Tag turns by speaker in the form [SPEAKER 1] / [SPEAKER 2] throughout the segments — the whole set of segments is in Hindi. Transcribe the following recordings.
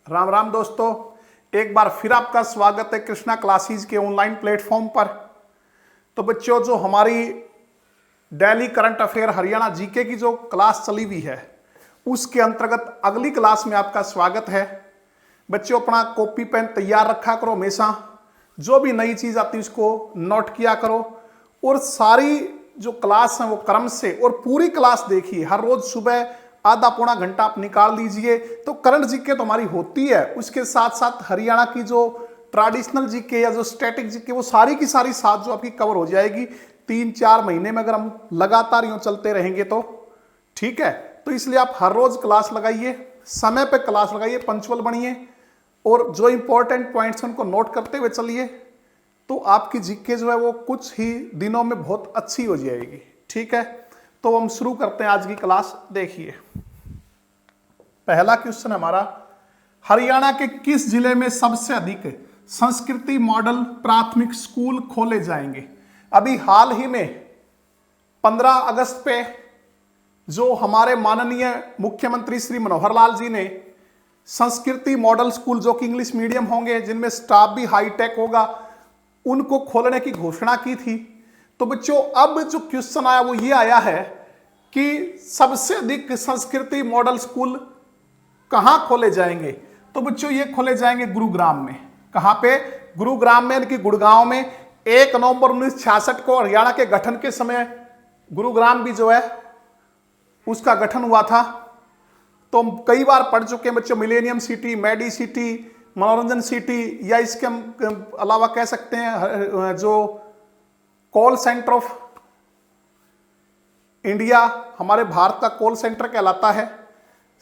[SPEAKER 1] राम राम दोस्तों, एक बार फिर आपका स्वागत है कृष्णा क्लासेस के ऑनलाइन प्लेटफॉर्म पर। तो बच्चों, जो हमारी daily current affair Haryana GK की जो क्लास चली हुई है उसके अंतर्गत अगली क्लास में आपका स्वागत है। बच्चों, अपना कॉपी पेन तैयार रखा करो, हमेशा जो भी नई चीज आती है उसको नोट किया करो और सारी जो क्लास है वो क्रम से और पूरी क्लास देखिए। हर रोज सुबह आधा पौना घंटा आप निकाल लीजिए तो करंट जीके तो हमारी होती है, उसके साथ साथ हरियाणा की जो ट्रेडिशनल जीके या जो स्टैटिक जीके वो सारी की सारी साथ जो आपकी कवर हो जाएगी 3-4 महीने में, अगर हम लगातार यूं चलते रहेंगे तो ठीक है। तो इसलिए आप हर रोज क्लास लगाइए, समय पे क्लास लगाइए, पंक्चुअल बनिए और जो इंपॉर्टेंट पॉइंट्स उनको नोट करते हुए चलिए, तो आपकी जीके जो है वो कुछ ही दिनों में बहुत अच्छी हो जाएगी। ठीक है, तो हम शुरू करते हैं आज की क्लास। देखिए, पहला क्वेश्चन हमारा, हरियाणा के किस जिले में सबसे अधिक संस्कृति मॉडल प्राथमिक स्कूल खोले जाएंगे? अभी हाल ही में 15 अगस्त पे जो हमारे माननीय मुख्यमंत्री श्री मनोहर लाल जी ने संस्कृति मॉडल स्कूल, जो कि इंग्लिश मीडियम होंगे, जिनमें स्टाफ भी हाईटेक होगा, उनको खोलने की घोषणा की थी। तो बच्चों, अब जो क्वेश्चन आया वो ये आया है कि सबसे अधिक संस्कृति मॉडल स्कूल कहां खोले जाएंगे? तो बच्चों, ये खोले जाएंगे गुरुग्राम में। कहां पे? गुरुग्राम में, यानी कि गुड़गांव में। 1 नवंबर 1966 को हरियाणा के गठन के समय गुरुग्राम भी जो है उसका गठन हुआ था। तो हम कई बार पढ़ चुके हैं बच्चों, मिलेनियम सिटी, मेडी सिटी, मनोरंजन सिटी, या इसके अलावा कह सकते हैं जो कॉल सेंटर ऑफ इंडिया, हमारे भारत का कॉल सेंटर कहलाता है।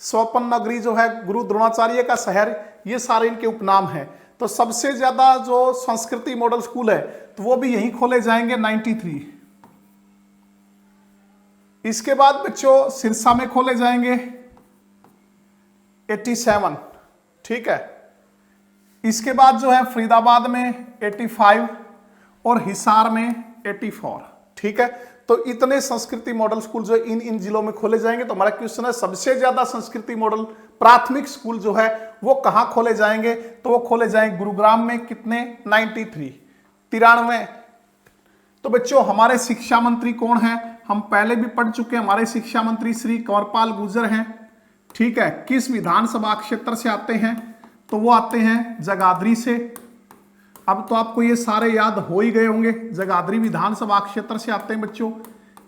[SPEAKER 1] स्वपन नगरी जो है गुरु द्रोणाचार्य का शहर, ये सारे इनके उपनाम हैं। तो सबसे ज्यादा जो संस्कृति मॉडल स्कूल है तो वो भी यहीं खोले जाएंगे, 93। इसके बाद बच्चों सिरसा में खोले जाएंगे 87। ठीक है, इसके बाद जो है फरीदाबाद में 85 और हिसार में 84। ठीक है, तो इतने संस्कृति मॉडल स्कूल जो इन जिलों में खोले जाएंगे। तो हमारा क्वेश्चन है, सबसे ज्यादा संस्कृति मॉडल प्राथमिक स्कूल जो है वो कहां खोले जाएंगे? तो वो खोले जाएंगे गुरुग्राम में। कितने? 93। तो बच्चों, हमारे शिक्षा मंत्री कौन है? हम पहले भी पढ़ चुके हैं, हमारे शिक्षा मंत्री श्री कंवरपाल गुर्जर हैं। ठीक है, किस विधानसभा क्षेत्र से आते हैं? तो वो आते हैं जगाधरी से। अब तो आपको ये सारे याद हो ही गए होंगे, जगाधरी विधानसभा क्षेत्र से आते हैं बच्चों।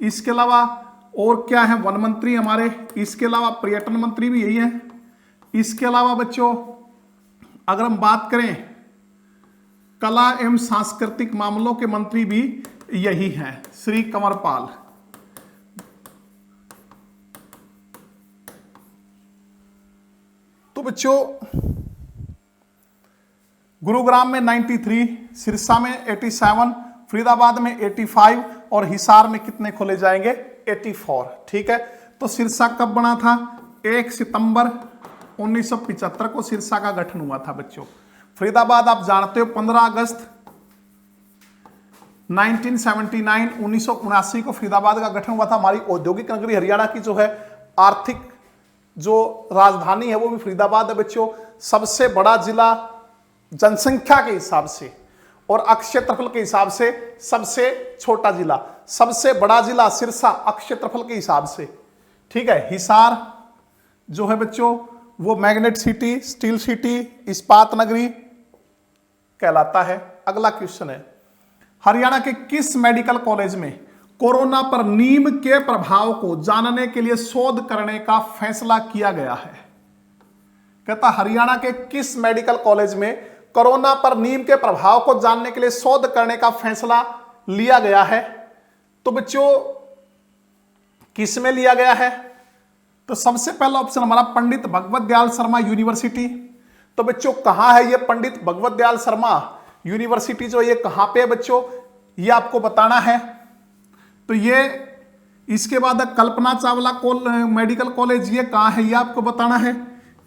[SPEAKER 1] इसके अलावा और क्या है? वन मंत्री हमारे, इसके अलावा पर्यटन मंत्री भी यही है। इसके अलावा बच्चों अगर हम बात करें, कला एवं सांस्कृतिक मामलों के मंत्री भी यही हैं, श्री कंवरपाल। तो बच्चों, गुरुग्राम में 93, सिरसा में 87, फरीदाबाद में 85 और हिसार में कितने खोले जाएंगे? 84। ठीक है, तो सिरसा कब बना था? 1 सितंबर 1975 को सिरसा का गठन हुआ था बच्चों। फरीदाबाद आप जानते हो 15 अगस्त 1979 को फरीदाबाद का गठन हुआ था। हमारी औद्योगिक नगरी हरियाणा की जो है आर्थिक जो राजधानी है वो भी फरीदाबाद है बच्चों। सबसे बड़ा जिला जनसंख्या के हिसाब से और क्षेत्रफल के हिसाब से सबसे छोटा जिला, सबसे बड़ा जिला सिरसा क्षेत्रफल के हिसाब से। ठीक है, हिसार जो है बच्चों वो मैग्नेट सिटी, स्टील सिटी, इस्पात नगरी कहलाता है। अगला क्वेश्चन है, हरियाणा के किस मेडिकल कॉलेज में कोरोना पर नीम के प्रभाव को जानने के लिए शोध करने का फैसला किया गया है? कहता हरियाणा के किस मेडिकल कॉलेज में कोरोना पर नीम के प्रभाव को जानने के लिए शोध करने का फैसला लिया गया है? तो बच्चों किस में लिया गया है? तो सबसे पहला ऑप्शन हमारा पंडित भगवत दयाल शर्मा यूनिवर्सिटी। तो बच्चों कहां है ये पंडित भगवत दयाल शर्मा यूनिवर्सिटी जो ये कहां पे है बच्चों, ये आपको बताना है। तो ये इसके बाद कल्पना चावला मेडिकल कॉलेज ये कहां है, ये आपको बताना है।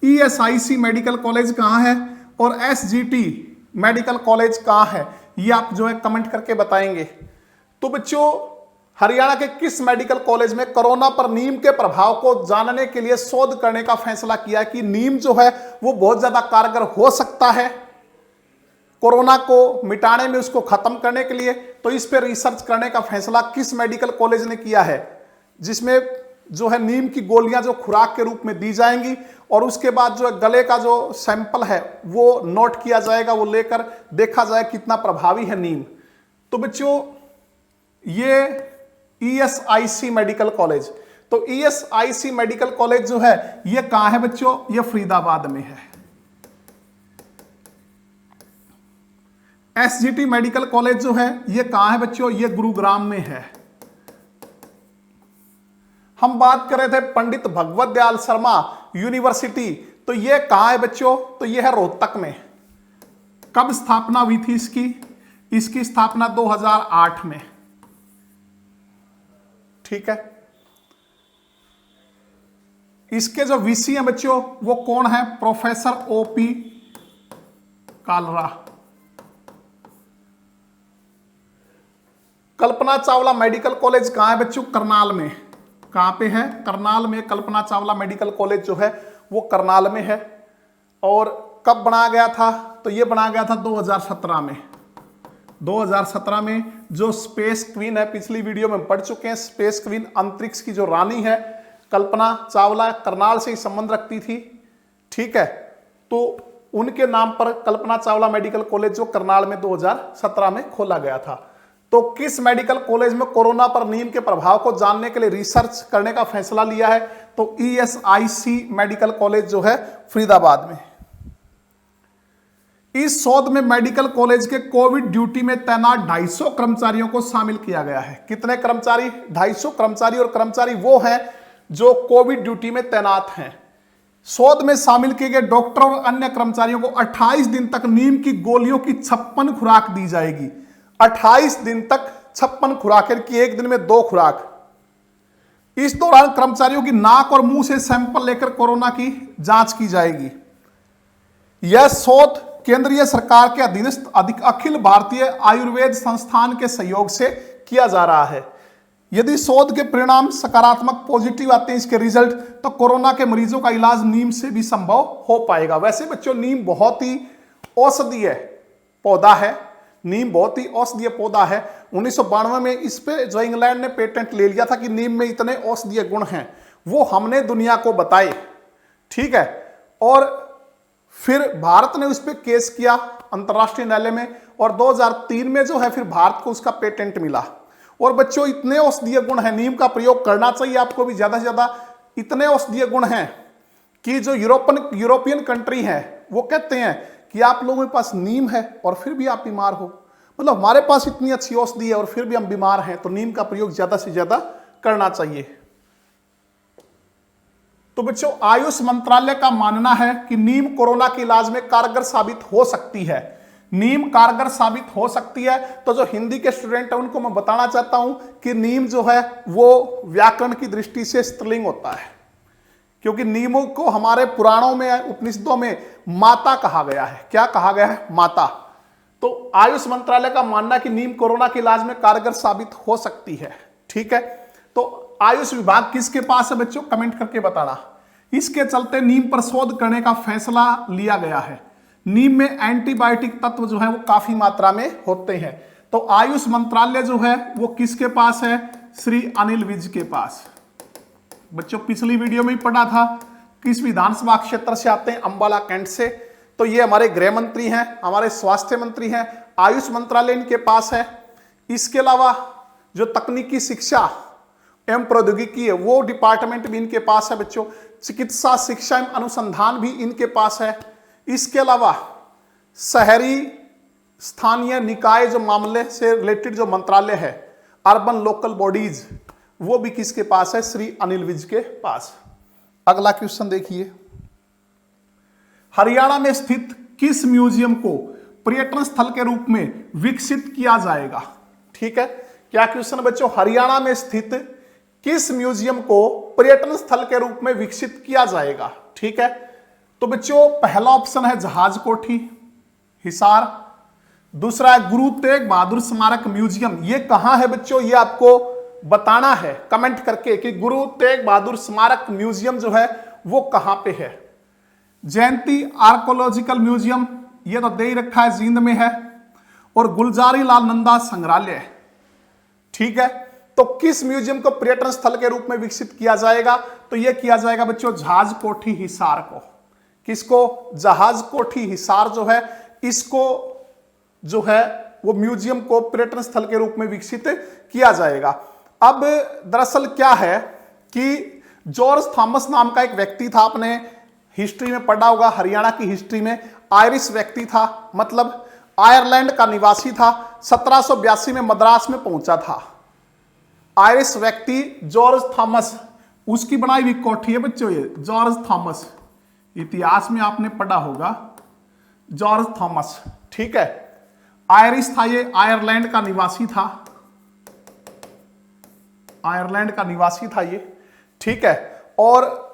[SPEAKER 1] ESIC मेडिकल कॉलेज कहां है और SGT मेडिकल कॉलेज कहां है, ये आप जो है कमेंट करके बताएंगे। तो बच्चों हरियाणा के किस मेडिकल कॉलेज में कोरोना पर नीम के प्रभाव को जानने के लिए शोध करने का फैसला किया कि नीम जो है वो बहुत ज्यादा कारगर हो सकता है कोरोना को मिटाने में, उसको खत्म करने के लिए। तो इस पे रिसर्च करने का फैसला किस मेडिकल कॉलेज ने किया है, जिसमें जो है नीम की गोलियां जो खुराक के रूप में दी जाएंगी और उसके बाद जो है गले का जो सैंपल है वो नोट किया जाएगा, वो लेकर देखा जाए कितना प्रभावी है नीम। तो बच्चों ये ESIC मेडिकल कॉलेज, तो ESIC मेडिकल कॉलेज जो है ये कहां है बच्चों, ये फरीदाबाद में है। SGT मेडिकल कॉलेज जो है ये कहां है बच्चों, ये गुरुग्राम में है। हम बात कर रहे थे पंडित भगवत दयाल शर्मा यूनिवर्सिटी, तो ये कहां है बच्चों, तो ये है रोहतक में। कब स्थापना हुई थी इसकी, इसकी स्थापना 2008 में। ठीक है, इसके जो वीसी हैं बच्चों वो कौन है, professor OP Kalra. Kalpana Chawla medical college कहां है बच्चों, करनाल में। कहां पे है, करनाल में। कल्पना चावला मेडिकल कॉलेज जो है वो करनाल में है। और कब बनाया गया था, तो ये बनाया गया था 2017 में। 2017 में जो स्पेस क्वीन है, पिछली वीडियो में पढ़ चुके हैं, स्पेस क्वीन अंतरिक्ष की जो रानी है कल्पना चावला, करनाल से ही संबंध रखती थी। ठीक है, तो उनके नाम पर कल्पना चावला मेडिकल कॉलेज जो करनाल में 2017 में खोला गया था। तो किस मेडिकल कॉलेज में कोरोना पर नीम के प्रभाव को जानने के लिए रिसर्च करने का फैसला लिया है, तो ESIC मेडिकल कॉलेज जो है फरीदाबाद में। इस शोध में मेडिकल कॉलेज के कोविड ड्यूटी में तैनात 250 कर्मचारियों को शामिल किया गया है। कितने कर्मचारी, 250 कर्मचारी। और कर्मचारी वो हैं जो कोविड ड्यूटी में तैनात हैं। शोध में शामिल किए गए डॉक्टर और अन्य कर्मचारियों को 28 दिन तक नीम की गोलियों की 56 खुराक दी जाएगी। 28 दिन तक 56 खुराकें की, एक दिन में 2 खुराक। इस दौरान कर्मचारियों की नाक और मुंह से सैंपल लेकर कोरोना की जांच की जाएगी। यह शोध केंद्रीय सरकार के अधीनस्थ अखिल भारतीय आयुर्वेद संस्थान के सहयोग से किया जा रहा है। यदि शोध के परिणाम सकारात्मक पॉजिटिव आते हैं इसके रिजल्ट, तो कोरोना के मरीजों का इलाज नीम से भी संभव हो पाएगा। वैसे बच्चों नीम बहुत ही औषधीय पौधा है, नीम बहुत ही औषधीय पौधा है। 1992 में इस पे जो इंग्लैंड ने पेटेंट ले लिया था कि नीम में इतने औषधीय गुण हैं, वो हमने दुनिया को बताए। ठीक है, और फिर भारत ने उस पर केस किया अंतर्राष्ट्रीय न्यायालय में, और 2003 में जो है फिर भारत को उसका पेटेंट मिला। और बच्चों इतने औषधीय गुण हैं, नीम का प्रयोग करना चाहिए आपको भी ज्यादा से ज्यादा। इतने औषधीय गुण हैं कि जो यूरोपियन कंट्री है वो कहते हैं कि आप लोगों के पास नीम है और फिर भी आप बीमार हो, मतलब हमारे पास इतनी अच्छी औषधि है और फिर भी हम बीमार हैं, तो नीम का प्रयोग ज्यादा से ज्यादा करना चाहिए। तो बच्चों आयुष मंत्रालय का मानना है कि नीम कोरोना के इलाज में कारगर साबित हो सकती है। नीम कारगर साबित हो सकती है। तो जो हिंदी के स्टूडेंट है उनको मैं बताना चाहता हूं कि नीम जो है वो व्याकरण की दृष्टि से स्त्रीलिंग होता है, क्योंकि नीमों को हमारे पुराणों में, उपनिषदों में माता कहा गया है। क्या कहा गया है, माता। तो आयुष मंत्रालय का मानना है कि नीम कोरोना के इलाज में कारगर साबित हो सकती है। ठीक है, तो आयुष विभाग किसके पास है बच्चों, कमेंट करके बताना। इसके चलते नीम पर शोध करने का फैसला लिया गया है। नीम में एंटीबायोटिक तत्व जो है वो काफी मात्रा में होते हैं। तो आयुष मंत्रालय जो है वो किसके पास है, श्री अनिल विज के पास। बच्चों पिछली वीडियो में ही पढ़ा था किस विधानसभा क्षेत्र से आते हैं, अंबाला कैंट से। तो ये हमारे गृह मंत्री हैं, हमारे स्वास्थ्य मंत्री हैं, आयुष मंत्रालय इनके पास है। इसके अलावा जो तकनीकी शिक्षा एवं प्रौद्योगिकी है वो डिपार्टमेंट भी इनके पास है बच्चों। चिकित्सा शिक्षा एवं अनुसंधान भी इनके पास है। इसके अलावा शहरी स्थानीय निकाय जो मामले से रिलेटेड जो मंत्रालय है, अर्बन लोकल बॉडीज, वो भी किसके पास है, श्री अनिल विज के पास। अगला क्वेश्चन देखिए, हरियाणा में स्थित किस म्यूजियम को पर्यटन स्थल के रूप में विकसित किया जाएगा। ठीक है, क्या क्वेश्चन बच्चों, हरियाणा में स्थित किस म्यूजियम को पर्यटन स्थल के रूप में विकसित किया जाएगा। ठीक है, तो बच्चों पहला ऑप्शन है जहाज कोठी हिसार, दूसरा है गुरु तेग बहादुर स्मारक म्यूजियम। ये कहां है बच्चों, ये आपको बताना है कमेंट करके कि गुरु तेग बहादुर स्मारक म्यूजियम जो है वो कहां पे है। जयंती आर्कोलॉजिकल म्यूजियम ये तो दे ही रखा है, जींद में है। और गुलजारी लाल नंदा संग्रहालय, ठीक है। तो किस म्यूजियम को पर्यटन स्थल के रूप में विकसित किया जाएगा? तो यह किया जाएगा बच्चों जहाज कोठी हिसार को। किसको? जहाज कोठी हिसार जो है इसको जो है वो म्यूजियम को पर्यटन स्थल के रूप में विकसित किया जाएगा। अब दरअसल क्या है कि जॉर्ज थॉमस नाम का एक व्यक्ति था, आपने हिस्ट्री में पढ़ा होगा, हरियाणा की हिस्ट्री में। आयरिश व्यक्ति था, मतलब आयरलैंड का निवासी था। 1782 में मद्रास में पहुंचा था। आयरिश व्यक्ति जॉर्ज थॉमस, उसकी बनाई हुई कोठी है बच्चों ये जॉर्ज थॉमस। इतिहास में आपने पढ़ा होगा जॉर्ज थॉमस, ठीक है। आयरिश था ये, आयरलैंड का निवासी था, आयरलैंड का निवासी था ये, ठीक है। और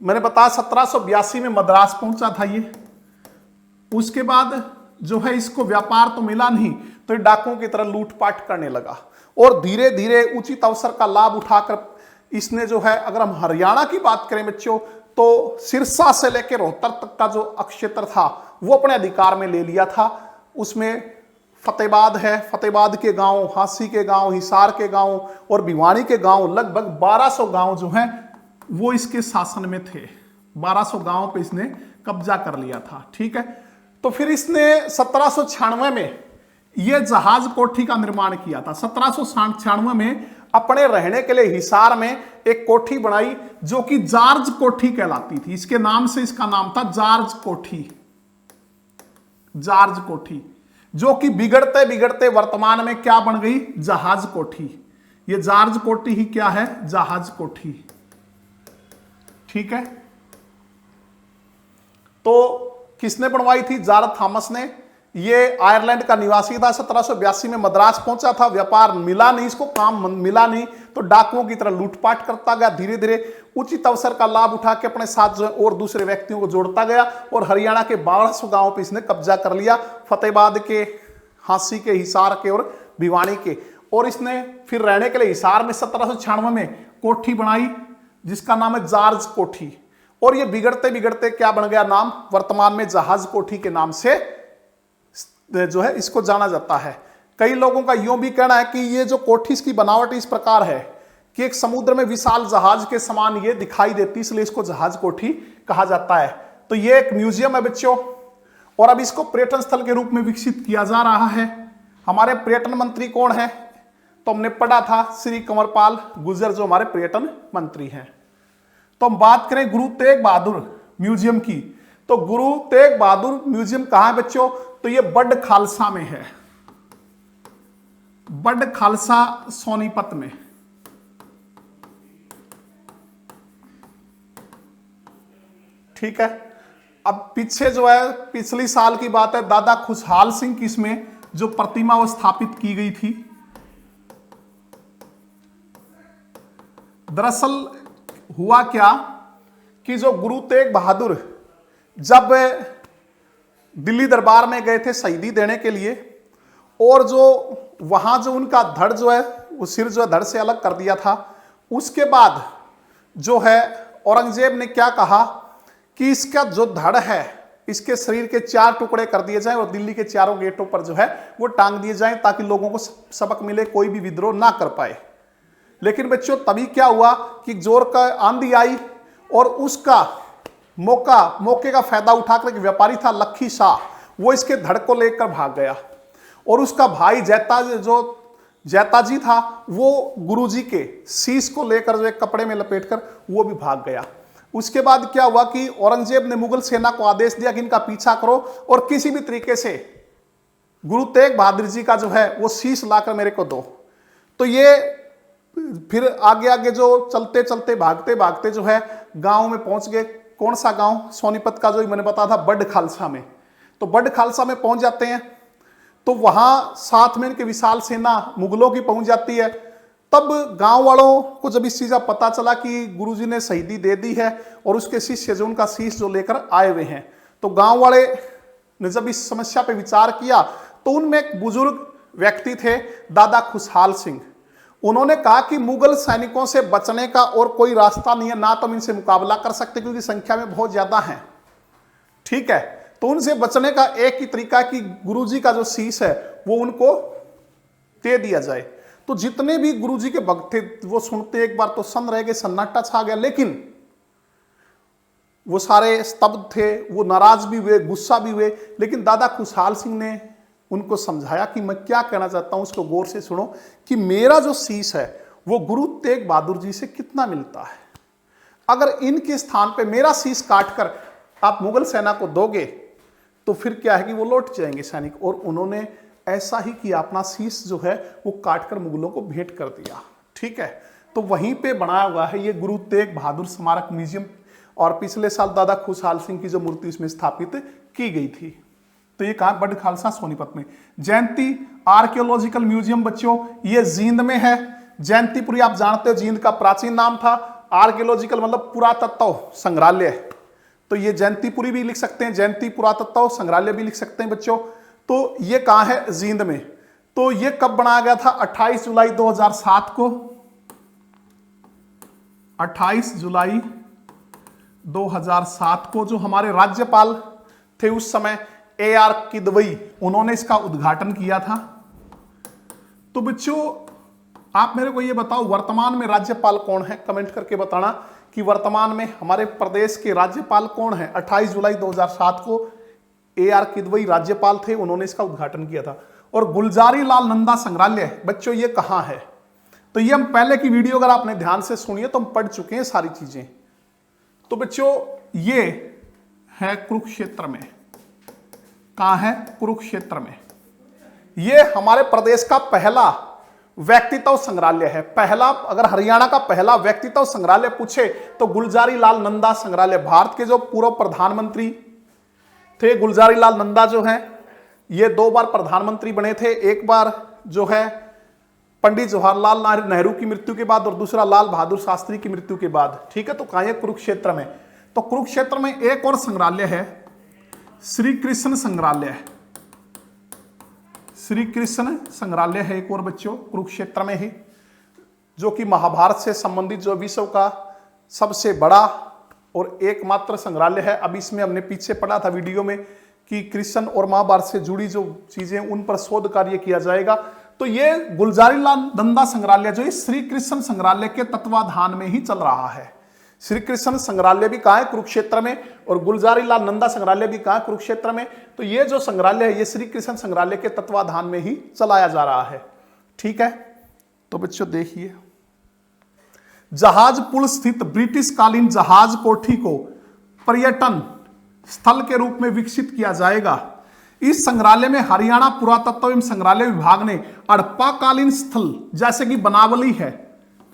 [SPEAKER 1] मैंने बताया 1782 में मद्रास पहुंचा था ये। उसके बाद जो है इसको व्यापार तो मिला नहीं, तो ये डाकुओं की तरह लूटपाट करने लगा। और धीरे धीरे उचित अवसर का लाभ उठाकर इसने जो है, अगर हम हरियाणा की बात करें बच्चों, तो सिरसा से लेकर रोहतक तक का जो क्षेत्र था वो अपने अधिकार में ले लिया था। उसमें फतेहबाद है, फतेहबाद के गांव, हांसी के गांव, हिसार के गांव और भिवानी के गांव, लगभग 1200 गांव जो हैं वो इसके शासन में थे। 1200 गांव पे इसने कब्जा कर लिया था, ठीक है। तो फिर इसने 1796 में यह जहाज कोठी का निर्माण किया था। 1796 में अपने रहने के लिए हिसार में एक कोठी बनाई जो कि जार्ज कोठी कहलाती थी। इसके नाम से इसका नाम था जार्ज कोठी, जार्ज कोठी, जो कि बिगड़ते बिगड़ते वर्तमान में क्या बन गई? जहाज कोठी। ये जार्ज कोठी ही क्या है? जहाज कोठी, ठीक है। तो किसने बनवाई थी? जॉर्ज थॉमस ने। ये आयरलैंड का निवासी था, 1782 में मद्रास पहुंचा था। व्यापार मिला नहीं, इसको काम मिला नहीं, तो डाकुओं की तरह लूटपाट करता गया। धीरे धीरे उचित अवसर का लाभ उठा के अपने साथ जो और दूसरे व्यक्तियों को जोड़ता गया और हरियाणा के 1200 गांवों पे इसने कब्जा कर लिया, फतेहबाद के, हांसी के, हिसार के और भिवानी के। और इसने फिर रहने के लिए हिसार में 1796 में कोठी बनाई जिसका नाम है जार्ज कोठी। और ये बिगड़ते बिगड़ते क्या बन गया नाम? वर्तमान में जहाज कोठी के नाम से जो है इसको जाना जाता है। कई लोगों का यूं भी कहना है कि ये जो कोठी इसकी बनावट इस प्रकार है कि एक समुद्र में विशाल जहाज के समान ये दिखाई देती, इसलिए इसको जहाज कोठी कहा जाता है। तो ये एक म्यूजियम है बच्चों, और अब इसको पर्यटन स्थल के रूप में विकसित किया जा रहा है। हमारे पर्यटन मंत्री कौन है? तो हमने पढ़ा था श्री कंवरपाल गुर्जर जो हमारे पर्यटन मंत्री हैं। तो हम बात करें गुरु तेग बहादुर म्यूजियम की, तो गुरु तेग बहादुर म्यूजियम कहां है बच्चों? तो ये बड़ खालसा में है, बड़ खालसा सोनीपत में, ठीक है। अब पीछे जो है पिछली साल की बात है, दादा खुशहाल सिंह की इसमें जो प्रतिमा वो स्थापित की गई थी। दरअसल हुआ क्या कि जो गुरु तेग बहादुर जब दिल्ली दरबार में गए थे शहीदी देने के लिए, और जो वहां जो उनका धड़ जो है वो सिर जो है धड़ से अलग कर दिया था, उसके बाद जो है औरंगजेब ने क्या कहा कि इसका जो धड़ है इसके शरीर के 4 टुकड़े कर दिए जाएं और दिल्ली के चारों गेटों पर जो है वो टांग दिए जाएं ताकि लोगों को सबक मिले, कोई भी विद्रोह ना कर पाए। लेकिन बच्चों तभी क्या हुआ कि जोर का आंधी आई और उसका मौके का फायदा उठाकर एक व्यापारी था लखी शाह, वो इसके धड़ को लेकर भाग गया। और उसका भाई जैताजी था वो गुरुजी के शीश को लेकर जो एक कपड़े में लपेटकर वो भी भाग गया। उसके बाद क्या हुआ कि औरंगजेब ने मुगल सेना को आदेश दिया कि इनका पीछा करो और किसी भी तरीके से गुरु तेग बहादुर जी का जो है वो शीश लाकर मेरे को दो। तो ये फिर आगे आगे जो चलते चलते भागते भागते जो है गांव में पहुंच गए। कौन सा गांव? सोनीपत का, जो मैंने बताया था बड़ खालसा में। तो बड़ खालसा में पहुंच जाते हैं, तो वहां साथ में इनके विशाल सेना मुगलों की पहुंच जाती है। तब गांव वालों को जब इस चीज का पता चला कि गुरुजी ने शहीदी दे दी है और उसके शिष्य जो उनका शीश जो लेकर आए हुए हैं, तो गांव वाले ने जब इस समस्या पे विचार किया तो उनमें एक बुजुर्ग व्यक्ति थे दादा खुशहाल सिंह। उन्होंने कहा कि मुगल सैनिकों से बचने का और कोई रास्ता नहीं है, ना तो हम इनसे मुकाबला कर सकते क्योंकि संख्या में बहुत ज्यादा हैं, ठीक है। तो उनसे बचने का एक ही तरीका कि गुरुजी का जो शीश है वो उनको दे दिया जाए। तो जितने भी गुरुजी के भक्त थे वो सुनते एक बार तो सन रह गए, सन्नाटा छा गया, लेकिन वो सारे स्तब्ध थे, वो नाराज भी हुए, गुस्सा भी हुए। लेकिन दादा खुशहाल सिंह ने उनको समझाया कि मैं क्या कहना चाहता हूं, उसको गौर से सुनो कि मेरा जो शीश है वो गुरु तेग बहादुर जी से कितना मिलता है। अगर इनके स्थान पे मेरा शीश काटकर आप मुगल सेना को दोगे तो फिर क्या है कि वो लौट जाएंगे सैनिक। और उन्होंने ऐसा ही किया, अपना शीश जो है वो काटकर मुगलों को भेंट कर दिया, ठीक है। तो वहीं पे बनाया हुआ है ये गुरु तेग बहादुर स्मारक म्यूजियम, और पिछले साल दादा खुशहाल सिंह की जो मूर्ति इसमें स्थापित की गई थी। तो ये कहा बड़ खालसा सोनीपत में। जयंती आर्कियोलॉजिकल म्यूजियम बच्चों ये जींद में है। जयंतीपुरी आप जानते हो जींद का प्राचीन नाम था। आर्कियोलॉजिकल मतलब पुरातत्व संग्रहालय, तो ये जयंतीपुरी भी लिख सकते हैं, जयंती पुरातत्व संग्रहालय भी लिख सकते हैं बच्चों। तो ये कहाँ है? जींद में। तो ये कब बनाया गया था? 28 जुलाई 2007 को। 28 जुलाई 2007 को जो हमारे राज्यपाल थे उस समय AR किदवई, उन्होंने इसका उद्घाटन किया था। तो बच्चों आप मेरे को ये बताओ वर्तमान में राज्यपाल कौन है, कमेंट करके बताना कि वर्तमान में हमारे प्रदेश के राज्यपाल कौन है। 28 जुलाई 2007 को AR किदवई राज्यपाल थे, उन्होंने इसका उद्घाटन किया था। और गुलजारी लाल नंदा संग्रहालय बच्चों ये कहाँ है? तो ये हम पहले की वीडियो अगर आपने ध्यान से सुनी है तो हम पढ़ चुके हैं सारी चीजें। तो बच्चों ये है कुरुक्षेत्र में। कहाँ है? कुरुक्षेत्र में। ये हमारे प्रदेश का पहला व्यक्तित्व संग्रहालय है। पहला, अगर हरियाणा का पहला व्यक्तित्व संग्रहालय पूछे तो गुलजारी लाल नंदा संग्रहालय। भारत के जो पूर्व प्रधानमंत्री थे गुलजारी लाल नंदा जो हैं, ये 2 बार प्रधानमंत्री बने थे। एक बार जो है पंडित जवाहरलाल नेहरू की मृत्यु के बाद और दूसरा लाल बहादुर शास्त्री की मृत्यु के बाद, ठीक है। तो कहाँ है? कुरुक्षेत्र में। तो कुरुक्षेत्र में एक और संग्रहालय है, श्री कृष्ण संग्रहालय। श्री कृष्ण संग्रहालय है एक और बच्चों कुरुक्षेत्र में ही, जो कि महाभारत से संबंधित जो विश्व का सबसे बड़ा और एकमात्र संग्रहालय है। अब इसमें हमने पीछे पढ़ा था वीडियो में कि कृष्ण और महाभारत से जुड़ी जो चीजें उन पर शोध कार्य किया जाएगा। तो ये गुलजारी लाल नंदा संग्रहालय जो इस श्री कृष्ण संग्रहालय के तत्वाधान में ही चल रहा है। श्री कृष्ण संग्रहालय भी कहाँ है? कुरुक्षेत्र में। और गुलजारी लाल नंदा संग्रहालय भी कहाँ है? कुरुक्षेत्र में। तो ये जो संग्रहालय है ये श्री कृष्ण संग्रहालय के तत्वाधान में ही चलाया जा रहा है, ठीक है। तो बच्चों देखिए, जहाज पुल स्थित ब्रिटिश कालीन जहाज कोठी को पर्यटन स्थल के रूप में विकसित किया जाएगा। इस संग्रहालय में हरियाणा पुरातत्व एवं संग्रहालय विभाग ने हड़प्पा कालीन स्थल जैसे कि बनावली है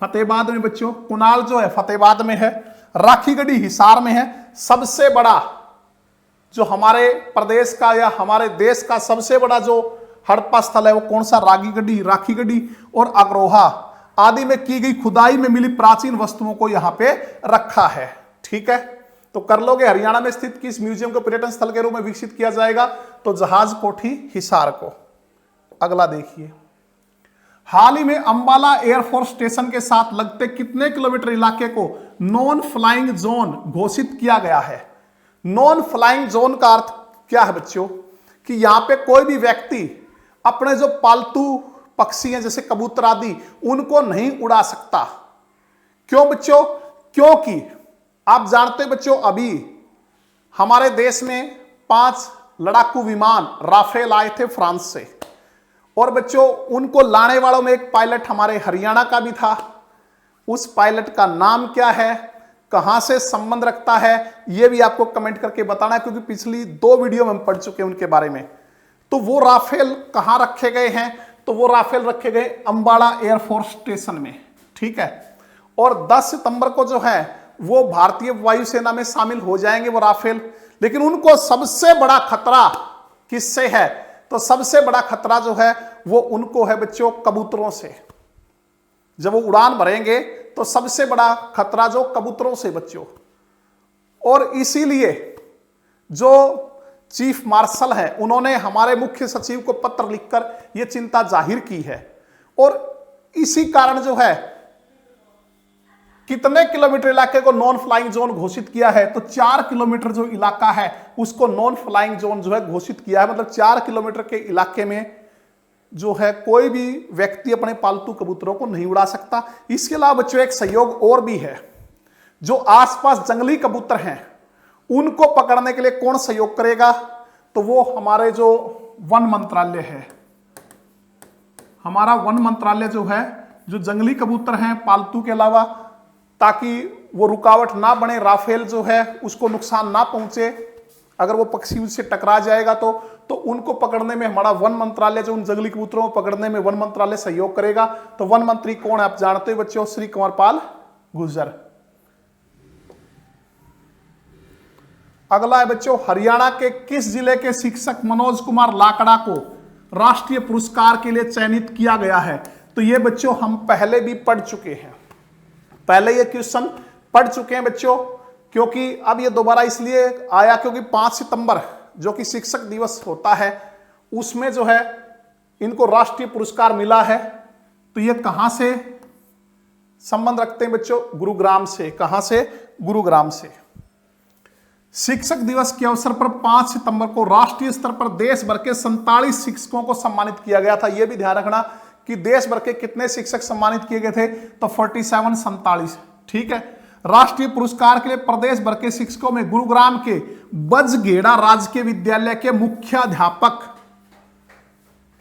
[SPEAKER 1] फतेहाबाद में बच्चों, कुनाल जो है फतेहाबाद में है, राखीगढ़ी हिसार में है। सबसे बड़ा जो हमारे प्रदेश का या हमारे देश का सबसे बड़ा जो हड़प्पा स्थल है वो कौन सा? राखीगढ़ी और अग्रोहा आदि में की गई खुदाई में मिली प्राचीन वस्तुओं को यहां पे रखा है, ठीक है। तो कर लोगे, हरियाणा में स्थित किस म्यूजियम को पर्यटन स्थल के रूप में विकसित किया जाएगा? तो जहाज कोठी हिसार को। अगला देखिए, हाल ही में अंबाला एयरफोर्स स्टेशन के साथ लगते कितने किलोमीटर इलाके को नॉन फ्लाइंग जोन घोषित किया गया है? नॉन फ्लाइंग जोन का अर्थ क्या है बच्चों? कि यहां पे कोई भी व्यक्ति अपने जो पालतू पक्षी हैं जैसे कबूतर आदि उनको नहीं उड़ा सकता। क्यों बच्चों? क्योंकि आप जानते हैं बच्चों अभी हमारे देश में 5 लड़ाकू विमान राफेल आए थे फ्रांस से, और बच्चों उनको लाने वालों में एक पायलट हमारे हरियाणा का भी था। उस पायलट का नाम क्या है, कहां से संबंध रखता है, यह भी आपको कमेंट करके बताना है, क्योंकि पिछली 2 वीडियो में हम पढ़ चुके हैं उनके बारे में। तो वो राफेल कहां रखे गए हैं? तो वो राफेल रखे गए अंबाला एयरफोर्स स्टेशन में, ठीक है। और 10 सितंबर को जो है वो भारतीय वायुसेना में शामिल हो जाएंगे वो राफेल। लेकिन उनको सबसे बड़ा खतरा किससे है? तो सबसे बड़ा खतरा जो है वो उनको है बच्चों कबूतरों से। जब वो उड़ान भरेंगे तो सबसे बड़ा खतरा जो कबूतरों से बच्चों। और इसीलिए जो चीफ मार्शल है उन्होंने हमारे मुख्य सचिव को पत्र लिखकर यह चिंता जाहिर की है। और इसी कारण जो है कितने किलोमीटर इलाके को नॉन फ्लाइंग जोन घोषित किया है, तो 4 किलोमीटर जो इलाका है उसको नॉन फ्लाइंग जोन जो है घोषित किया है। मतलब 4 किलोमीटर के इलाके में जो है कोई भी व्यक्ति अपने पालतू कबूतरों को नहीं उड़ा सकता। इसके अलावा बच्चों एक सहयोग और भी है, जो आसपास जंगली कबूतर हैं उनको पकड़ने के लिए कौन सहयोग करेगा, तो वो हमारे जो वन मंत्रालय है, हमारा वन मंत्रालय जो है, जो जंगली कबूतर हैं पालतू के अलावा, ताकि वो रुकावट ना बने, राफेल जो है उसको नुकसान ना पहुंचे, अगर वो पक्षी उससे टकरा जाएगा तो उनको पकड़ने में हमारा वन मंत्रालय, जो उन जंगली कबूतरों को पकड़ने में वन मंत्रालय सहयोग करेगा। तो वन मंत्री कौन है आप जानते हो बच्चों, श्री कंवर पाल गुर्जर। अगला है बच्चों, हरियाणा के किस जिले के शिक्षक मनोज कुमार लाकड़ा को राष्ट्रीय पुरस्कार के लिए चयनित किया गया है, तो ये बच्चों हम पहले भी पढ़ चुके हैं, पहले ये क्वेश्चन पढ़ चुके हैं बच्चों, क्योंकि अब ये दोबारा इसलिए आया क्योंकि 5 सितंबर जो कि शिक्षक दिवस होता है उसमें जो है इनको राष्ट्रीय पुरस्कार मिला है। तो ये कहां से संबंध रखते हैं बच्चों, गुरुग्राम से। कहां से, गुरुग्राम से। शिक्षक दिवस के अवसर पर 5 सितंबर को राष्ट्रीय स्तर पर देश भर के 47 शिक्षकों को सम्मानित किया गया था। यह भी ध्यान रखना कि देश भर के कितने शिक्षक सम्मानित किए गए थे, तो 47, ठीक है। राष्ट्रीय पुरस्कार के लिए प्रदेश भर के शिक्षकों में गुरुग्राम के बजगेड़ा राजकीय विद्यालय के मुख्याध्यापक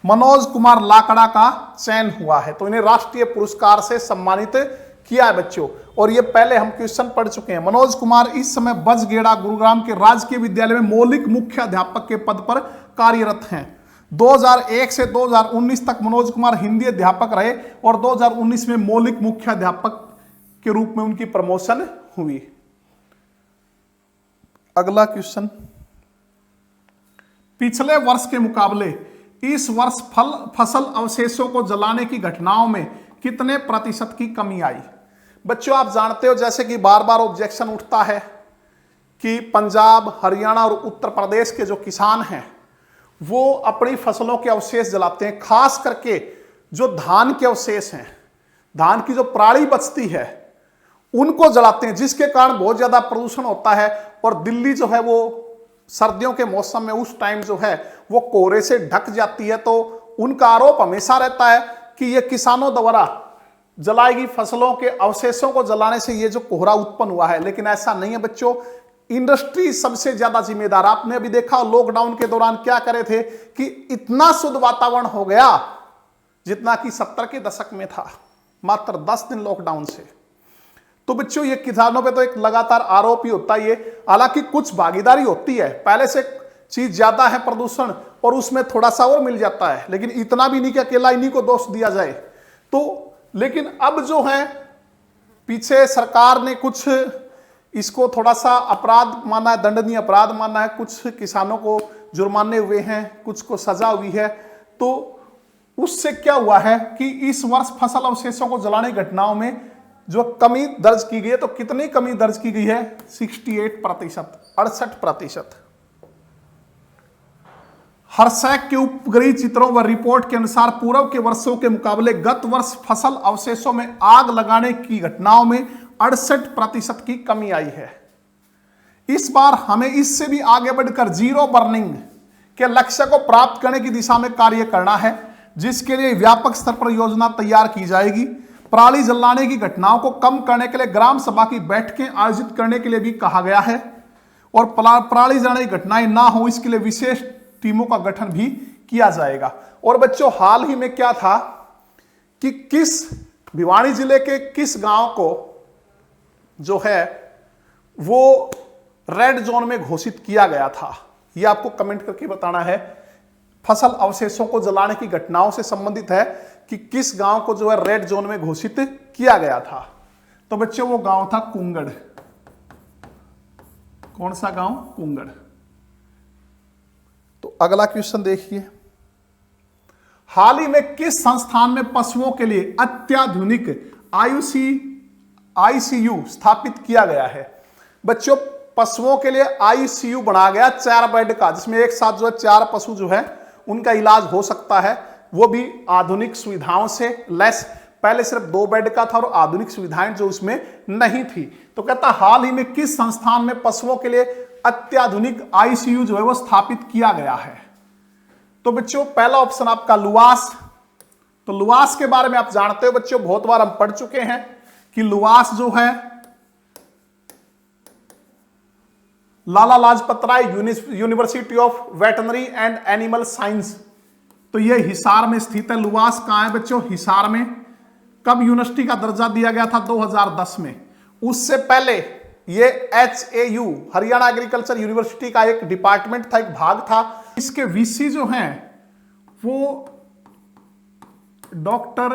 [SPEAKER 1] मनोज कुमार लाकड़ा का चयन हुआ है, तो इन्हें राष्ट्रीय पुरस्कार से सम्मानित किया है बच्चों। और ये पहले हम क्वेश्चन पढ़ चुके हैं। मनोज कुमार इस समय बजगेड़ा गुरुग्राम के राजकीय विद्यालय में मौलिक मुख्याध्यापक के पद पर कार्यरत हैं। 2001 से 2019 तक मनोज कुमार हिंदी अध्यापक रहे और 2019 में मौलिक मुख्याध्यापक के रूप में उनकी प्रमोशन हुई। अगला क्वेश्चन, पिछले वर्ष के मुकाबले इस वर्ष फसल अवशेषों को जलाने की घटनाओं में कितने प्रतिशत की कमी आई। बच्चों आप जानते हो, जैसे कि बार बार ऑब्जेक्शन उठता है कि पंजाब, हरियाणा और उत्तर प्रदेश के जो किसान हैं वो अपनी फसलों के अवशेष जलाते हैं, खास करके जो धान के अवशेष हैं, धान की जो पराली बचती है उनको जलाते हैं, जिसके कारण बहुत ज्यादा प्रदूषण होता है। और दिल्ली जो है वो सर्दियों के मौसम में उस टाइम जो है वो कोहरे से ढक जाती है। तो उनका आरोप हमेशा रहता है कि ये किसानों द्वारा जलाई गई फसलों के अवशेषों को जलाने से ये जो कोहरा उत्पन्न हुआ है, लेकिन ऐसा नहीं है बच्चों। इंडस्ट्री सबसे ज्यादा जिम्मेदार। आपने अभी देखा लॉकडाउन के दौरान क्या करे थे कि इतना शुद्ध वातावरण हो गया जितना कि 70 के दशक में था, मात्र 10 दिन लॉकडाउन से। तो बच्चों ये किसानों पे तो एक लगातार आरोप ही होता है। हालांकि कुछ भागीदारी होती है, पहले से चीज ज्यादा है प्रदूषण और उसमें थोड़ा सा और मिल जाता है, लेकिन इतना भी नहीं कि अकेला इन्हीं को दोष दिया जाए। तो लेकिन अब जो है पीछे सरकार ने कुछ इसको थोड़ा सा अपराध माना है, दंडनीय अपराध माना है, कुछ किसानों को जुर्माने हुए हैं, कुछ को सजा हुई है। तो उससे क्या हुआ है कि इस वर्ष फसल अवशेषों को जलाने की घटनाओं में जो कमी दर्ज की गई है, तो कितनी कमी दर्ज की गई है, 68%। हर्सैक के उपग्रही चित्रों व रिपोर्ट के अनुसार पूर्व के वर्षों के मुकाबले गत वर्ष फसल अवशेषों में आग लगाने की घटनाओं में 68% की कमी आई है। इस बार हमें इससे भी आगे बढ़कर जीरो बर्निंग के लक्ष्य को प्राप्त करने की दिशा में कार्य करना है, जिसके लिए व्यापक स्तर पर योजना तैयार की जाएगी। पराली जलाने की घटनाओं को कम करने के लिए ग्राम सभा की बैठकें आयोजित करने के लिए भी कहा गया है और पराली जलाने की घटनाएं ना हो इसके लिए विशेष टीमों का गठन भी किया जाएगा। और बच्चों हाल ही में क्या था कि भिवानी जिले के किस गांव को जो है वो रेड जोन में घोषित किया गया था, यह आपको कमेंट करके बताना है। फसल अवशेषों को जलाने की घटनाओं से संबंधित है कि किस गांव को जो है रेड जोन में घोषित किया गया था। तो बच्चों वो गांव था कुंगड़। कौन सा गांव, कुंगड़। तो अगला क्वेश्चन देखिए, हाल ही में किस संस्थान में पशुओं के लिए अत्याधुनिक आईसीयू स्थापित किया गया है। बच्चों पशुओं के लिए आईसीयू बनाया गया 4 बेड का, जिसमें एक साथ जो है 4 पशु जो है उनका इलाज हो सकता है, वो भी आधुनिक सुविधाओं से लैस। पहले सिर्फ 2 बेड का था और आधुनिक सुविधाएं जो उसमें नहीं थी। तो कहता हाल ही में किस संस्थान में पशुओं के लिए अत्याधुनिक आईसीयू जो है वो स्थापित किया गया है? तो बच्चों पहला ऑप्शन आपका लुवास। तो लुवास के बारे में आप जानते हो बच्चों, बहुत बार हम पढ़ चुके हैं कि लुवास जो है Lala Lajpat Rai university of veterinary and animal science, तो ये हिसार में स्थित है। लुवास कहां है बच्चों? हिसार में। कब यूनिवर्सिटी का दर्जा दिया गया था? 2010 में। उससे पहले ये HAU हरियाणा एग्रीकल्चर यूनिवर्सिटी का एक डिपार्टमेंट था, एक भाग था। इसके वीसी जो हैं वो डॉक्टर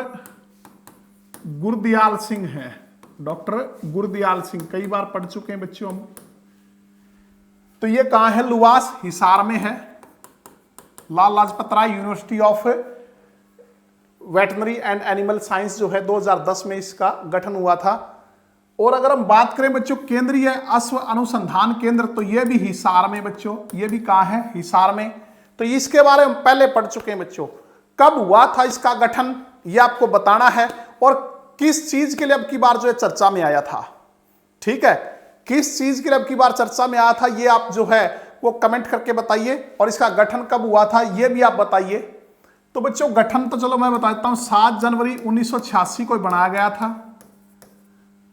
[SPEAKER 1] गुरदयाल सिंह है। डॉक्टर गुरदयाल सिंह, कई बार पढ़ चुके हैं बच्चों हम। तो ये कहां है? लुवास, हिसार में है। Lala Lajpat Rai university of veterinary and animal science जो है 2010 में इसका गठन हुआ था। और अगर हम बात करें बच्चों केंद्रीय अश्व अनुसंधान केंद्र, तो ये भी हिसार में बच्चों। ये भी कहां है? हिसार में। तो इसके बारे में पहले पढ़ चुके हैं बच्चों। कब हुआ था इसका गठन ये आपको बताना है, और किस चीज के लिए अब की बार जो है चर्चा में आया था। ठीक है, किस चीज के लिए अब की बार चर्चा में आया था ये आप जो है वो कमेंट करके बताइए। और इसका गठन कब हुआ था ये भी आप बताइए। तो बच्चों गठन तो चलो मैं बताता हूं, 7 जनवरी 1986 को बनाया गया था।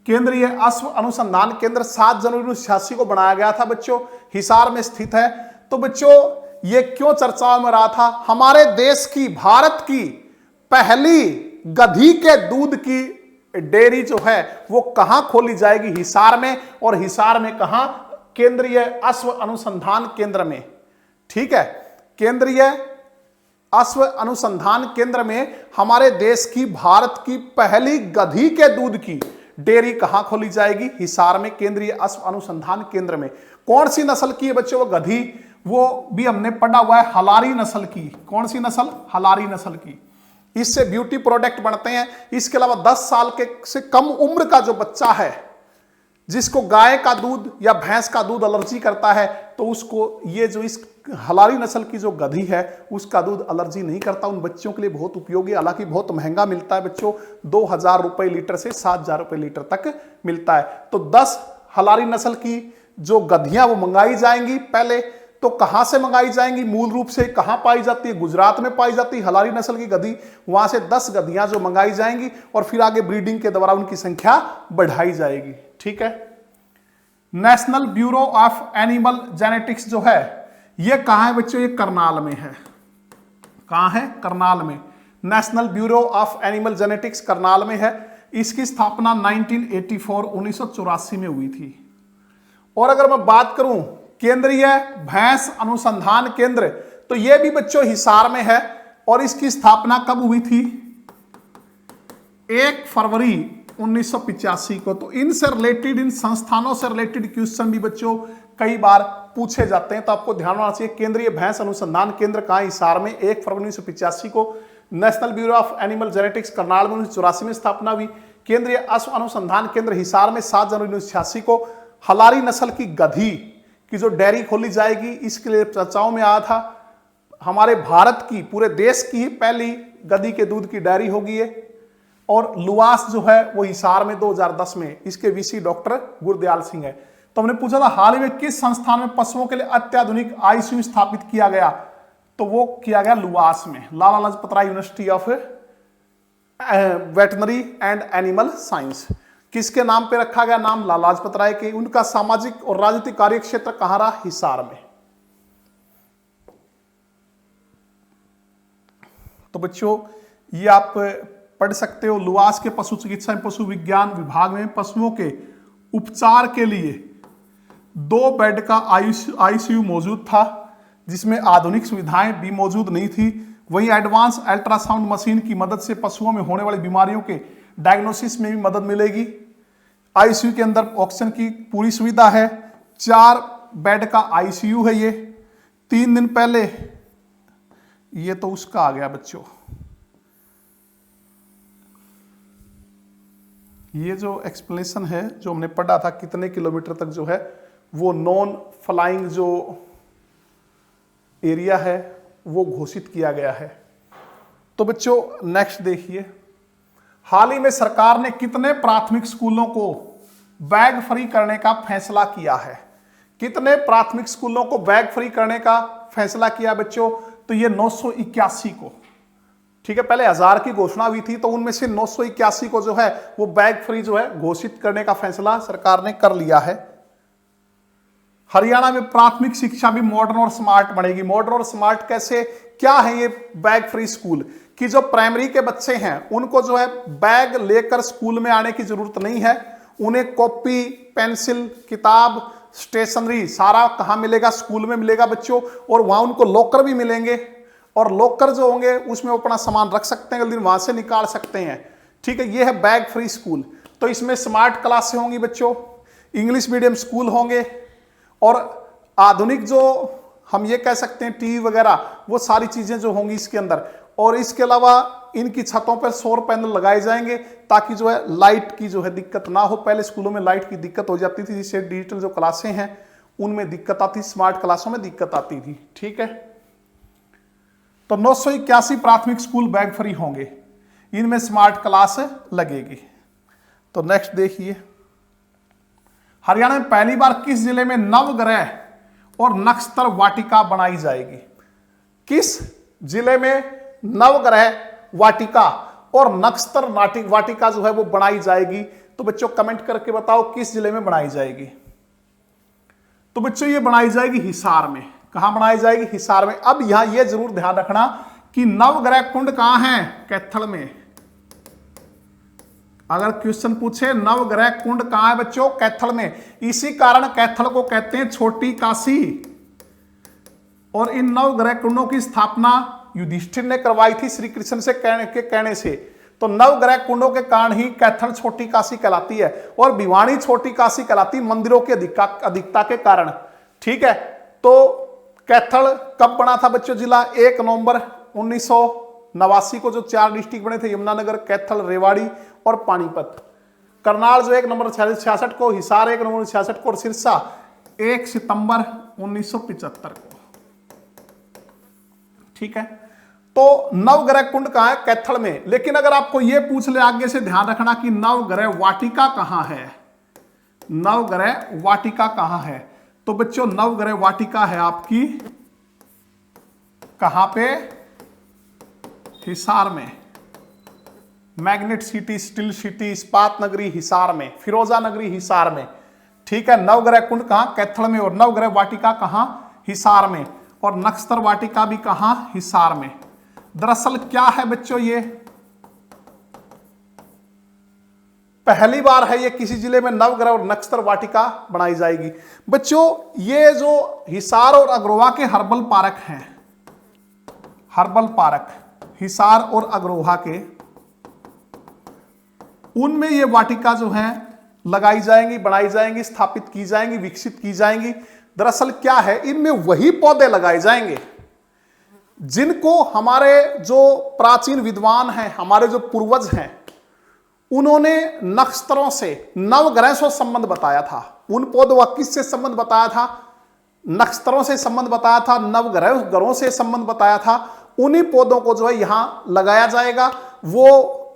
[SPEAKER 1] केंद्रीय अश्व अनुसंधान केंद्र 7 जनवरी 1986 को बनाया गया था बच्चों, हिसार में स्थित है। तो बच्चों ये क्यों चर्चा में रहा था? हमारे देश की, भारत की पहली गधी के दूध की डेयरी जो है वो कहां खोली जाएगी? हिसार में। और हिसार में कहां? केंद्रीय अश्व अनुसंधान केंद्र में। ठीक है, केंद्रीय अश्व अनुसंधान केंद्र में हमारे देश की, भारत की पहली गधी के दूध की डेयरी कहां खोली जाएगी? हिसार में, केंद्रीय अश्व अनुसंधान केंद्र में। कौन सी नस्ल की है बच्चों वो गधी? वो भी हमने पढ़ा हुआ है, हलारी नस्ल की। कौन सी नस्ल? हलारी नस्ल की। इससे ब्यूटी प्रोडक्ट बनते हैं। इसके अलावा 10 साल के से कम उम्र का जो बच्चा है जिसको गाय का दूध या भैंस का दूध एलर्जी करता है, तो उसको ये जो इस हलारी नस्ल की जो गधी है उसका दूध एलर्जी नहीं करता। उन बच्चों के लिए बहुत उपयोगी, हालांकि बहुत महंगा मिलता है बच्चों, 2000 रुपए लीटर से 7000 रुपए लीटर तक मिलता है। तो 10 हलारी नस्ल की जो गधियां वो मंगाई जाएंगी। पहले तो कहां से मंगाई जाएंगी? मूल रूप से कहां पाई जाती है? गुजरात में पाई जाती है हलारी नस्ल की गधी। वहां से 10 गधियां जो मंगाई जाएंगी और फिर आगे ब्रीडिंग के द्वारा उनकी संख्या बढ़ाई जाएगी। ठीक है। National bureau of animal genetics जो है ये कहां है बच्चों? ये करनाल में है। कहां है? करनाल में। National bureau of animal genetics Karnal में है। इसकी स्थापना 1984 में हुई थी। और अगर मैं बात करूं केंद्रीय भैंस अनुसंधान केंद्र, तो यह भी बच्चों हिसार में है। और इसकी स्थापना कब हुई थी? 1 फरवरी 1985 को। तो इनसे रिलेटेड, इन संस्थानों से रिलेटेड क्वेश्चन भी बच्चों कई बार पूछे जाते हैं, तो आपको ध्यान रखना चाहिए। केंद्रीय भैंस अनुसंधान केंद्र कहां? हिसार में। 1 फरवरी 1985 को। National bureau of animal genetics Karnal में 1984 में स्थापना हुई। केंद्रीय अश्व अनुसंधान केंद्र हिसार में 7 जनवरी 1986 को। हलारी नस्ल की गधी की जो डेयरी खोली जाएगी इसके लिए चर्चाओं में आया था। हमारे भारत की, पूरे देश की ही पहली गधी के दूध की डेयरी होगी ये। और लुवास जो है वो हिसार में 2010 में। इसके वीसी डॉक्टर गुरदयाल सिंह है। तो हमने पूछा था हाल ही में किस संस्थान में पशुओं के लिए अत्याधुनिक आईसीयू स्थापित किया गया? तो वो किया गया लुवास में, Lala Lajpat Rai university of veterinary and animal science. किसके नाम पे रखा गया नाम? लाला लाजपत राय के। उनका सामाजिक और राजनीतिक कार्य क्षेत्र कहां रहा? हिसार में। तो बच्चों ये आप पढ़ सकते हो। लुवास के पशु चिकित्सा एवं पशु विज्ञान विभाग में पशुओं के उपचार के लिए 2 बेड का आईसीयू मौजूद था, जिसमें आधुनिक सुविधाएं भी मौजूद नहीं थी। वहीं एडवांस अल्ट्रासाउंड मशीन की मदद से पशुओं में होने वाली बीमारियों के डायग्नोसिस में भी मदद मिलेगी। आईसीयू के अंदर ऑक्सीजन की पूरी सुविधा है। 4 बेड का आईसीयू है ये। 3 दिन पहले, ये तो उसका आ गया बच्चों, ये जो एक्सप्लेनेशन है जो हमने पढ़ा था कितने किलोमीटर तक जो है वो नॉन फ्लाइंग जो एरिया है वो घोषित किया गया है। तो बच्चों नेक्स्ट देखिए, हाल ही में सरकार ने कितने प्राथमिक स्कूलों को बैग फ्री करने का फैसला किया है? कितने प्राथमिक स्कूलों को बैग फ्री करने का फैसला किया बच्चों? तो ये 981 को। ठीक है, पहले 1000 की घोषणा हुई थी, तो उनमें से 981 को जो है वो बैग फ्री जो है घोषित करने का फैसला सरकार ने कर लिया है। हरियाणा में प्राथमिक शिक्षा भी मॉडर्न और स्मार्ट बनेगी। मॉडर्न और स्मार्ट कैसे, क्या है ये बैग फ्री स्कूल? कि जो प्राइमरी के बच्चे हैं उनको जो है बैग लेकर स्कूल में आने की जरूरत नहीं है। उन्हें कॉपी, पेंसिल, किताब, स्टेशनरी सारा कहाँ मिलेगा? स्कूल में मिलेगा बच्चों। और वहां उनको लॉकर भी मिलेंगे, और लॉकर जो होंगे उसमें वो अपना सामान रख सकते हैं, वहां से निकाल सकते हैं। ठीक है, ये है बैग फ्री स्कूल। तो इसमें स्मार्ट क्लासें होंगी बच्चों, इंग्लिश मीडियम स्कूल होंगे, और आधुनिक जो हम ये कह सकते हैं टीवी वगैरह, वो सारी चीजें जो होंगी इसके अंदर। और इसके अलावा इनकी छतों पर सौर पैनल लगाए जाएंगे ताकि जो है लाइट की जो है दिक्कत ना हो। पहले स्कूलों में लाइट की दिक्कत हो जाती थी, जिससे डिजिटल जो क्लासें हैं उनमें दिक्कत आती, स्मार्ट क्लासों में दिक्कत आती थी। ठीक है, तो 981 प्राथमिक स्कूल बैग फ्री होंगे, इनमें स्मार्ट क्लास लगेगी। तो नेक्स्ट देखिए, हरियाणा में पहली बार किस जिले में नवग्रह और नक्षत्र वाटिका बनाई जाएगी? किस जिले में नवग्रह वाटिका और नक्षत्र वाटिका जो है वो बनाई जाएगी? तो बच्चों कमेंट करके बताओ किस जिले में बनाई जाएगी। तो बच्चों ये बनाई जाएगी हिसार में। कहां बनाई जाएगी? हिसार में। अब यहां ये जरूर ध्यान रखना कि नवग्रह कुंड कहां है? कैथल में। अगर क्वेश्चन पूछे नवग्रह कुंड कहां है बच्चों? कैथल में। इसी कारण कैथल को कहते हैं छोटी काशी। और इन नवग्रह कुंडों की स्थापना युधिष्ठिर ने करवाई थी श्री कृष्ण से कहने से। तो नवग्रह कुंडों के कारण ही कैथल छोटी काशी कहलाती है, और भिवानी छोटी काशी कहलाती मंदिरों की अधिकता के कारण। ठीक है, तो कैथल कब बना था बच्चों जिला? 1 नवंबर 1989 को जो 4 डिस्ट्रिक्ट बने थे, यमुनानगर, कैथल, रेवाड़ी और पानीपत। करनाल जो 1 नवंबर 66 को, हिसार 1 नवंबर 66 को, और सिरसा 1 सितंबर 1975 को। ठीक है, तो नवग्रह कुंड कहां है? कैथल में। लेकिन अगर आपको यह पूछ ले आगे से, ध्यान रखना कि नवग्रह वाटिका कहां है? नवग्रह वाटिका कहां है? तो बच्चों नवग्रह वाटिका है आपकी कहां पे? हिसार में। मैग्नेट सिटी, स्टील सिटी, इस्पात नगरी हिसार में, फिरोजा नगरी हिसार में। ठीक है, नवग्रह कुंड कहां? कैथल में। और नवग्रह वाटिका कहां? हिसार में। और नक्षत्र वाटिका भी कहां? हिसार में। दरअसल क्या है बच्चों, ये पहली बार है ये किसी जिले में नवग्रह और नक्षत्र वाटिका बनाई जाएगी। बच्चों ये जो हिसार और अग्रोहा के हर्बल पार्क हैं, हर्बल पार्क हिसार और अग्रोहा के, उनमें ये वाटिका जो है लगाई जाएंगी, बनाई जाएंगी, स्थापित की जाएंगी, विकसित की जाएंगी। दरअसल क्या है, इनमें वही पौधे लगाए जाएंगे जिनको हमारे जो प्राचीन विद्वान हैं, हमारे जो पूर्वज हैं, उन्होंने नक्षत्रों से, नवग्रह से संबंध बताया था। उन पौधों का किससे संबंध बताया था? नक्षत्रों से संबंध बताया था, नवग्रहों से संबंध बताया था। उन्हीं पौधों को जो है यहां लगाया जाएगा। वो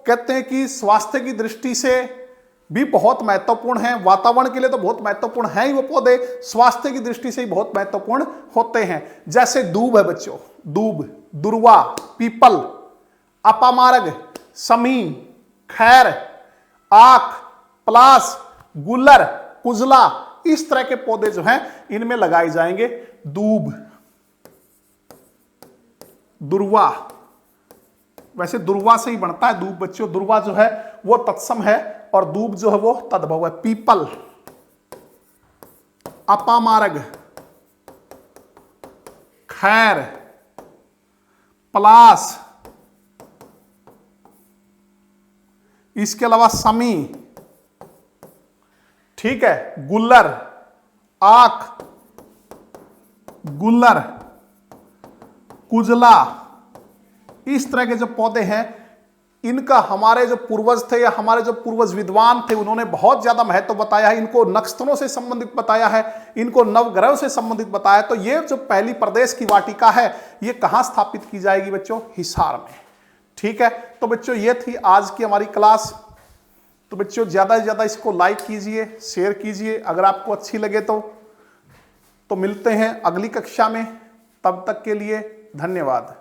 [SPEAKER 1] कहते हैं कि स्वास्थ्य की दृष्टि से भी बहुत महत्वपूर्ण है, वातावरण के लिए तो बहुत महत्वपूर्ण है ही वो पौधे, स्वास्थ्य की दृष्टि से ही बहुत महत्वपूर्ण होते हैं। जैसे दूब है बच्चों, दूब, दुर्वा, पीपल, अपामार्ग, समी, खैर, आक, पलास, गुल्लर, कुजला, इस तरह के पौधे जो हैं इनमें लगाए जाएंगे। दूब, दुर्वा, वैसे दुर्वा से ही बनता है दूब बच्चों, दुर्वा जो है वो तत्सम है और दूब जो है वो तद्भव है। पीपल, अपामार्ग, खैर, पलास, इसके अलावा समी, ठीक है, गुल्लर, आक, गुल्लर, कुजला, इस तरह के जो पौधे हैं इनका हमारे जो पूर्वज थे या हमारे जो पूर्वज विद्वान थे उन्होंने बहुत ज्यादा महत्व बताया है। इनको नक्षत्रों से संबंधित बताया है, इनको नवग्रहों से संबंधित बताया। तो ये जो पहली प्रदेश की वाटिका है ये कहां स्थापित की जाएगी बच्चों? हिसार में। ठीक है, तो बच्चों ये थी आज की हमारी क्लास। तो बच्चों ज़्यादा से ज़्यादा इसको लाइक कीजिए, शेयर कीजिए अगर आपको अच्छी लगे तो मिलते हैं अगली कक्षा में। तब तक के लिए धन्यवाद।